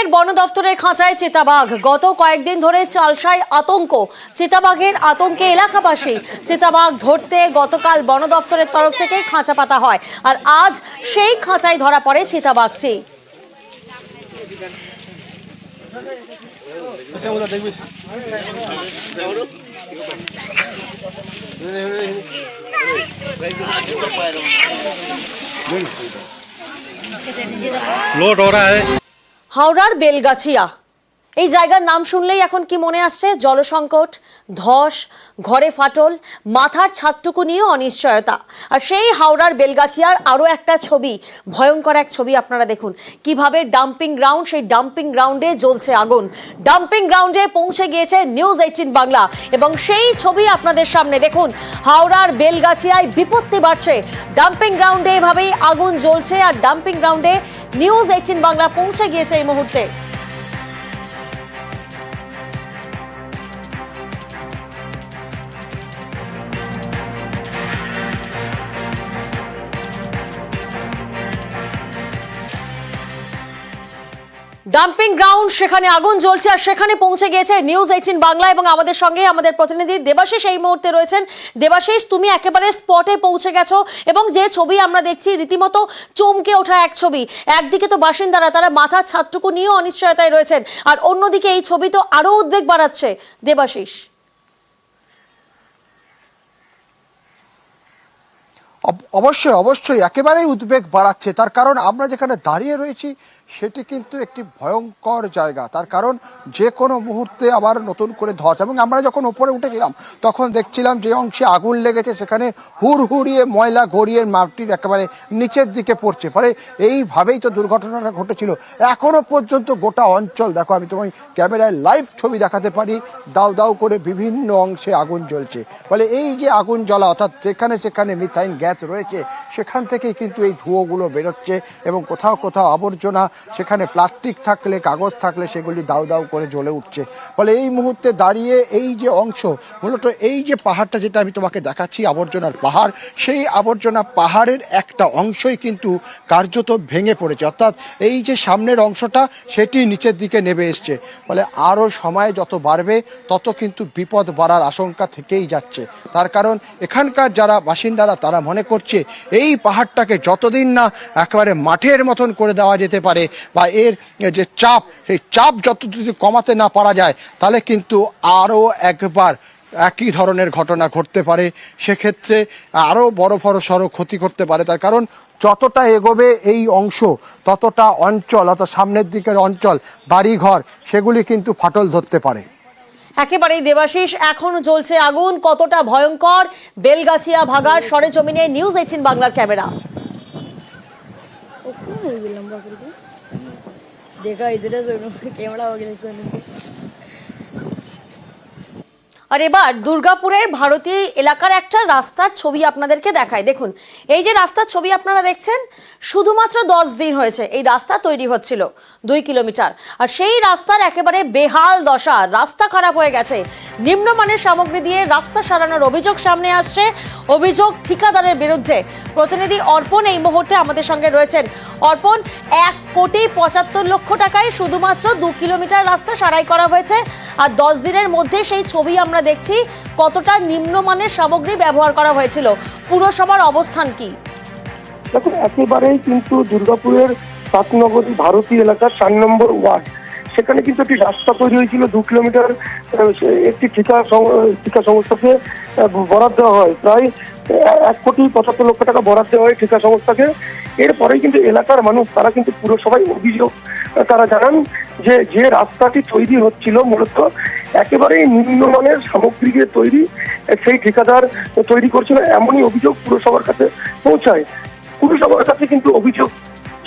ফের বন দফতরের খাঁচায় চিতাবাঘ। গত কয়েকদিন ধরে চালসায় আতঙ্ক, চিতাবাঘের আতঙ্কে এলাকাবাসী। চিতাবাঘ ধরতে গতকাল বন দফতরের তরফ থেকে খাঁচা পাতা হয়, আর আজ সেই খাঁচায় ধরা পড়ে চিতাবাঘটি। लोड हो रहा है। হাওড়ার বেলগাছিয়া, এই জায়গার নাম শুনলেই এখন কি মনে আসছে? জলসংকট, ধস, ঘরে ফাটল, মাথার ছাদটুকু নিয়ে অনিশ্চয়তা। আর সেই হাওড়ার বেলগাছিয়ার আরো একটা ছবি, ভয়ঙ্কর এক ছবি। আপনারা দেখুন কিভাবে ডাম্পিং গ্রাউন্ড, সেই ডাম্পিং গ্রাউন্ডে জ্বলছে আগুন। ডাম্পিং গ্রাউন্ডে পৌঁছে গিয়েছে নিউজ 18 বাংলা, এবং সেই ছবি আপনাদের সামনে দেখুন। হাওড়ার বেলগাছিয়ায় বিপত্তি বাড়ছে, ডাম্পিং গ্রাউন্ডে এভাবেই আগুন জ্বলছে, আর ডাম্পিং গ্রাউন্ডে নিউজ 18 বাংলা পৌঁছে গিয়েছে এই মুহূর্তে। ডাম্পিং গ্রাউন্ড, সেখানে আগুন জ্বলছে, আর সেখানে পৌঁছে গিয়েছে নিউজ 18 বাংলা, এবং আমাদের সঙ্গে আমাদের প্রতিনিধি দেবাশিস এই মুহূর্তে রয়েছেন। দেবাশিস, তুমি একেবারে স্পটে পৌঁছে গেছো, এবং যে ছবি আমরা দেখছি রীতিমতো চমকে ওঠা এক ছবি। একদিকে তো বাসিন্দারা, তারা মাথার ছাদটুকু নিয়েও অনিশ্চয়তায় রয়েছেন, আর অন্যদিকে এই ছবি তো আরো উদ্বেগ বাড়াচ্ছে। দেবাশিস, অবশ্যই অবশ্যই একেবারেই উদ্বেগ বাড়াচ্ছে। তার কারণ আমরা যেখানে দাঁড়িয়ে রয়েছি সেটি কিন্তু একটি ভয়ঙ্কর জায়গা। তার কারণ যে কোনো মুহূর্তে আবার নতুন করে ধস, এবং আমরা যখন ওপরে উঠেছিলাম তখন দেখছিলাম যে অংশে আগুন লেগেছে সেখানে হুড়হুড়িয়ে ময়লা গড়িয়ে মাটির একেবারে নিচের দিকে পড়ছে। ফলে এইভাবেই তো দুর্ঘটনাটা ঘটেছিল। এখনো পর্যন্ত গোটা অঞ্চল দেখো, আমি তোমায় ক্যামেরায় লাইভ ছবি দেখাতে পারি, দাউ দাউ করে বিভিন্ন অংশে আগুন জ্বলছে। ফলে এই যে আগুন জ্বলা, অর্থাৎ যেখানে সেখানে মিথাইন গ্যাস রয়েছে সেখান থেকেই কিন্তু এই ধোঁয়াগুলো বেরোচ্ছে, এবং কোথাও কোথাও আবর্জনা, সেখানে প্লাস্টিক থাকলে, কাগজ থাকলে সেগুলি দাউ দাউ করে জ্বলে উঠছে। ফলে এই মুহূর্তে দাঁড়িয়ে এই যে অংশ, মূলত এই যে পাহাড়টা যেটা আমি তোমাকে দেখাচ্ছি আবর্জনার পাহাড়, সেই আবর্জনা পাহাড়ের একটা অংশই কিন্তু কার্যত ভেঙে পড়েছে। অর্থাৎ এই যে সামনের অংশটা সেটি নিচের দিকে নেমে এসছে। ফলে আরও সময় যত বাড়বে তত কিন্তু বিপদ বাড়ার আশঙ্কা থেকেই যাচ্ছে। তার কারণ এখানকার যারা বাসিন্দারা তারা মনে করছে এই পাহাড়টাকে যতদিন না একেবারে মাঠের মতন করে দেওয়া যেতে পারে, বা এর যে চাপ, সেই চাপ যতদিন কমাতে না পারা যায়, তাহলে কিন্তু আরও একবার একই ধরনের ঘটনা ঘটতে পারে। সেক্ষেত্রে আরও বড় সড়ো ক্ষতি করতে পারে। তার কারণ যতটা এগোবে এই অংশ ততটা অঞ্চল, অর্থাৎ সামনের দিকের অঞ্চল, বাড়িঘর, সেগুলি কিন্তু ফাটল ধরতে পারে। একেবারেই দেবাশিস, এখন জ্বলছে আগুন, কতটা ভয়ঙ্কর বেলগাছিয়া ভাগার সরেজমিনে নিউজ 18 বাংলার ক্যামেরা। देखा इधर कैमरा हो गया सोनू के। আর এবার দুর্গাপুরের ভারতী এলাকার একটা রাস্তার ছবি আপনাদেরকে দেখায়। দেখুন, এই যে রাস্তার ছবি আপনারা দেখছেন, শুধুমাত্র 10 দিন হয়েছে এই রাস্তা তৈরি হচ্ছিল, 2 কিলোমিটার, আর সেই রাস্তার একেবারে বেহাল দশা। রাস্তা খারাপ হয়ে গেছে, নিম্নমানের সামগ্রী দিয়ে রাস্তা সারানোর অভিযোগ সামনে আসছে, অভিযোগ ঠিকাদারের বিরুদ্ধে। প্রতিনিধি অর্পণ এই মুহূর্তে আমাদের সঙ্গে রয়েছেন। অর্পণ, 1,75,00,000 টাকায় শুধুমাত্র 2 কিলোমিটার রাস্তা সারাই করা হয়েছে, আর 10 দিনের মধ্যে সেই ছবি আমরা দেখছি কতটা নিম্নমানের সামগ্রী ব্যবহার করা হয়েছিল। পুরসভার অবস্থান কি? দেখুন, একেবারেই কিন্তু দুর্গাপুরের সাতনগরী ভারতী এলাকার 4 নম্বর ওয়ার্ড, সেখানে কিন্তু একটি রাস্তা তৈরি হয়েছিল 2 কিলোমিটার। একটি ঠিকা সংস্থাকে বরাদ্দ দেওয়া হয়, প্রায় 1,75,00,000 টাকা বরাদ্দ দেওয়া হয় ঠিকা সংস্থাকে। এরপরেই কিন্তু এলাকার মানুষ তারা কিন্তু পুরসভায় অভিযোগ তারা জানান যে রাস্তাটি তৈরি হচ্ছিল মূলত একেবারেই নিম্নমানের সামগ্রী দিয়ে তৈরি, সেই ঠিকাদার তৈরি করছিল, এমনই অভিযোগ পুরসভার কাছে পৌঁছায়। পুরসভার কাছে কিন্তু অভিযোগ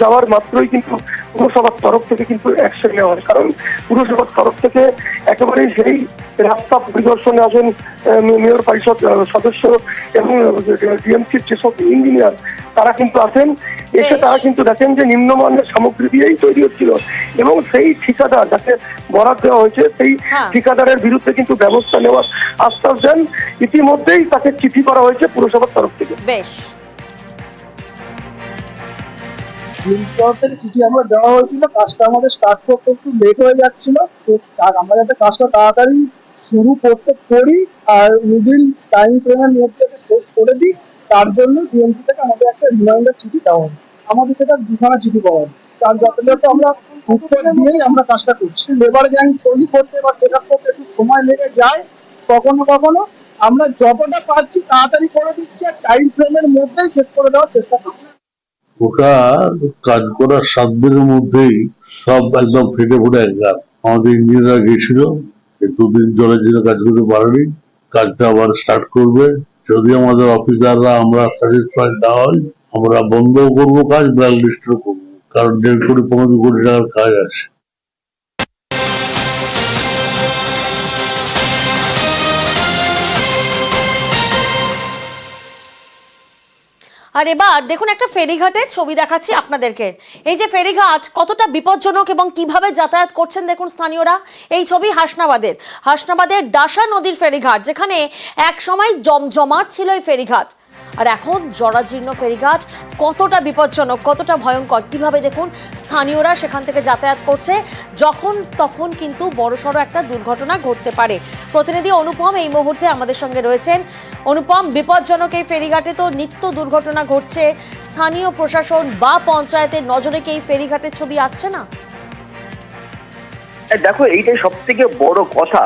যাওয়ার মাত্রই কিন্তু পুরসভার তরফ থেকে কিন্তু অ্যাকশন নেওয়া হয়। কারণ পুরসভার তরফ থেকে একেবারেই সেই রাস্তা পরিদর্শনে আসেন মেয়র পরিষদ সদস্য এবং ডিএমসির যেসব ইঞ্জিনিয়ার, তারা কিন্তু আসেন। এসে তারা কিন্তু দেখেন যে নিম্নমানের সামগ্রী দিয়েই তৈরি হচ্ছিল, এবং সেই ঠিকাদার যাকে বরাদ দেওয়া হয়েছে সেই ঠিকাদারের বিরুদ্ধে কিন্তু ব্যবস্থা নেওয়ার আশ্বাস দেন। ইতিমধ্যেই তাকে চিঠি করা হয়েছে পুরসভার তরফ থেকে। বেশ। ডিএমসি তরফ থেকে চিঠি আমরা দেওয়া হয়েছিল, কাজটা আমাদের স্টার্ট করতে একটু লেট হয়ে যাচ্ছিল, তো আমরা যাতে কাজটা তাড়াতাড়ি শুরু করি আর উইদিন টাইম ফ্রেমের মধ্যে শেষ করে দিই, তার জন্য ডিএমসি থেকে আমাদের একটা রিমাইন্ডার চিঠি দেওয়া হয়। আমাদের সেটা দুখানা চিঠি পাওয়া হয়, তার যথাযথ আমরা উত্তর দিয়েই আমরা কাজটা করছি। লেবার গ্যাং তৈরি করতে বা সেট আপ করতে একটু সময় লেগে যায়, কখনো কখনো আমরা যতটা পারছি তাড়াতাড়ি করে দিচ্ছি আর টাইম ফ্রেমের মধ্যেই শেষ করে দেওয়ার চেষ্টা করছি। ওটা কাজ করার 7 দিনের মধ্যেই সব একদম ফেটে ফুটে একগার। আমাদের ইঞ্জিনিয়াররা গেছিল, 2 দিন চলে ছিল, কাজ করতে পারেনি। কাজটা আবার স্টার্ট করবে, যদি আমাদের অফিসাররা আমরা স্যাটিসফাইড না হই আমরা বন্ধও করবো কাজ, ব্ল্যাক লিস্টও করবো, কারণ 1.5 কোটি 15 কোটি টাকার কাজ আছে। আর এবার দেখুন একটা ফেরিঘাটের ছবি দেখাচ্ছি আপনাদেরকে। এই যে ফেরিঘাট কতটা বিপজ্জনক এবং কিভাবে যাতায়াত করছেন দেখুন স্থানীয়রা। এই ছবি হাসনাবাদের ডাসা নদীর ফেরিঘাট, যেখানে এক সময় জমজমাট ছিল এই ফেরিঘাট, আর এখন জরাজীর্ণ ফেরিঘাট। কতটা বিপজ্জনক, কতটা ভয়ঙ্কর, কিভাবে দেখুন স্থানীয়রা সেখান থেকে যাতায়াত করছে। যখন তখন কিন্তু বড়সড় একটা দুর্ঘটনা ঘটতে পারে। প্রতিনিধি অনুপম এই মুহূর্তে আমাদের সঙ্গে রয়েছেন। অনুপম, বিপজ্জনক এই ফেরিঘাটে তো নিত্য দুর্ঘটনা ঘটছে, স্থানীয় প্রশাসন বা পঞ্চায়েতের নজরে কি এই ফেরিঘাটের ছবি আসছে না? দেখো, এইটাই সব থেকে বড় কথা,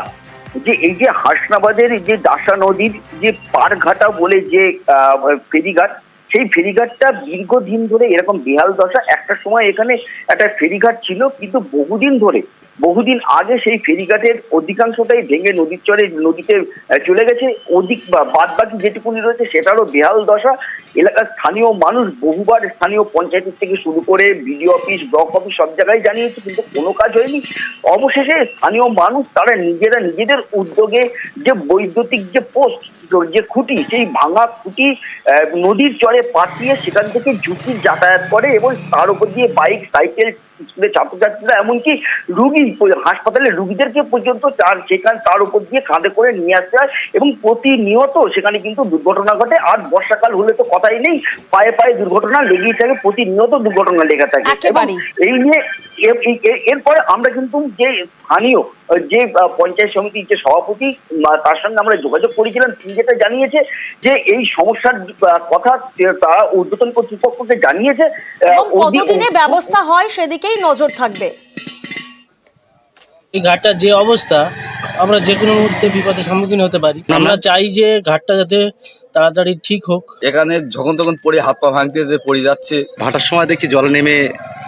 যে এই যে হাসনাবাদের যে দাসা নদীর যে পারঘাটা বলে যে ফেরিঘাট, সেই ফেরিঘাটটা দীর্ঘদিন ধরে এরকম বেহাল দশা। একটা সময় এখানে একটা ফেরিঘাট ছিল, কিন্তু বহুদিন আগে সেই ফেরিঘাটের অধিকাংশটাই ভেঙে নদীতে চলে গেছে। বাদ বাকি যেটুকুনি রয়েছে সেটারও বেহাল দশা। এলাকার স্থানীয় মানুষ বহুবার স্থানীয় পঞ্চায়েতের থেকে শুরু করে বিডিও অফিস, ব্লক অফিস সব জায়গায় জানিয়েছে, কিন্তু কোনো কাজ হয়নি। অবশেষে স্থানীয় মানুষ তারা নিজেদের উদ্যোগে যে বৈদ্যুতিক যে পোস্ট, যে খুঁটি, সেই ভাঙা খুঁটি নদীর চরে পাঠিয়ে সেখান থেকে ঝুঁকি যাতায়াত করে, এবং তার উপর দিয়ে বাইক, সাইকেল, স্কুলের ছাত্রছাত্রীরা, এমনকি রুগী, হাসপাতালের রুগীদেরকে পর্যন্ত তার উপর দিয়ে কাঁধে করে নিয়ে আসতে হয়, এবং প্রতিনিয়ত সেখানে কিন্তু দুর্ঘটনা ঘটে। আর বর্ষাকাল হলে তো কথাই নেই, পায়ে দুর্ঘটনা লেগেই থাকে, প্রতিনিয়ত দুর্ঘটনা লেগে থাকে। এই নিয়ে এরপরে আমরা কিন্তু যে স্থানীয় যে পঞ্চায়েত সমিতির যে সভাপতি, তার সঙ্গে আমরা যোগাযোগ করেছিলাম। তিনি যেটা জানিয়েছে যে এই সমস্যার কথা তারা ঊর্ধ্বতন কর্তৃপক্ষকে জানিয়েছে, কতদিনে ব্যবস্থা হয় সেদিকেই নজর থাকবে। এই ঘাটটার যে অবস্থা, আমরা যে কোনো মুহূর্তে বিপদের সম্মুখীন হতে পারি। আমরা চাই যে ঘাটটা যাতে তাড়াতাড়ি ঠিক হোক। এখানে যখন তখন পড়ে হাত পা ভাঙতে যে পড়ে যাচ্ছে, ভাটার সময় দেখছি জলে নেমে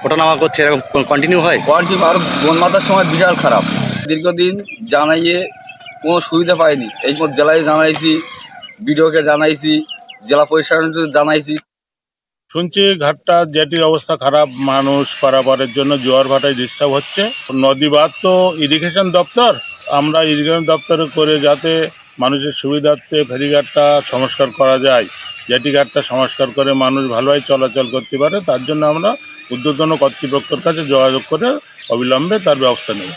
ওঠানামা করছে, এরকম কন্টিনিউ হয়। আর বনমাতার সময় বিশাল খারাপ। দীর্ঘদিন জানাইয়ে কোনো সুবিধা পাইনি। এই মত জেলায় জানাইছি, বিডিওকে জানাইছি, জেলা পরিষদকে জানাইছি। শুনছি ঘাটটা জেটির অবস্থা খারাপ, মানুষ পারাপারের জন্য জোয়ার ভাটায় ডিস্টার্ব হচ্ছে। নদী বাঁধ তো ইরিগেশন দপ্তর, আমরা ইরিগেশন দপ্তরে করে যাতে মানুষের সুবিধার্থে ফেরিঘাটটা সংস্কার করা যায়, জেটি ঘাটটা সংস্কার করে মানুষ ভালোভাবে চলাচল করতে পারে, তার জন্য আমরা ঊর্ধ্বতন কর্তৃপক্ষের কাছে যোগাযোগ করে অবিলম্বে তার ব্যবস্থা নেব।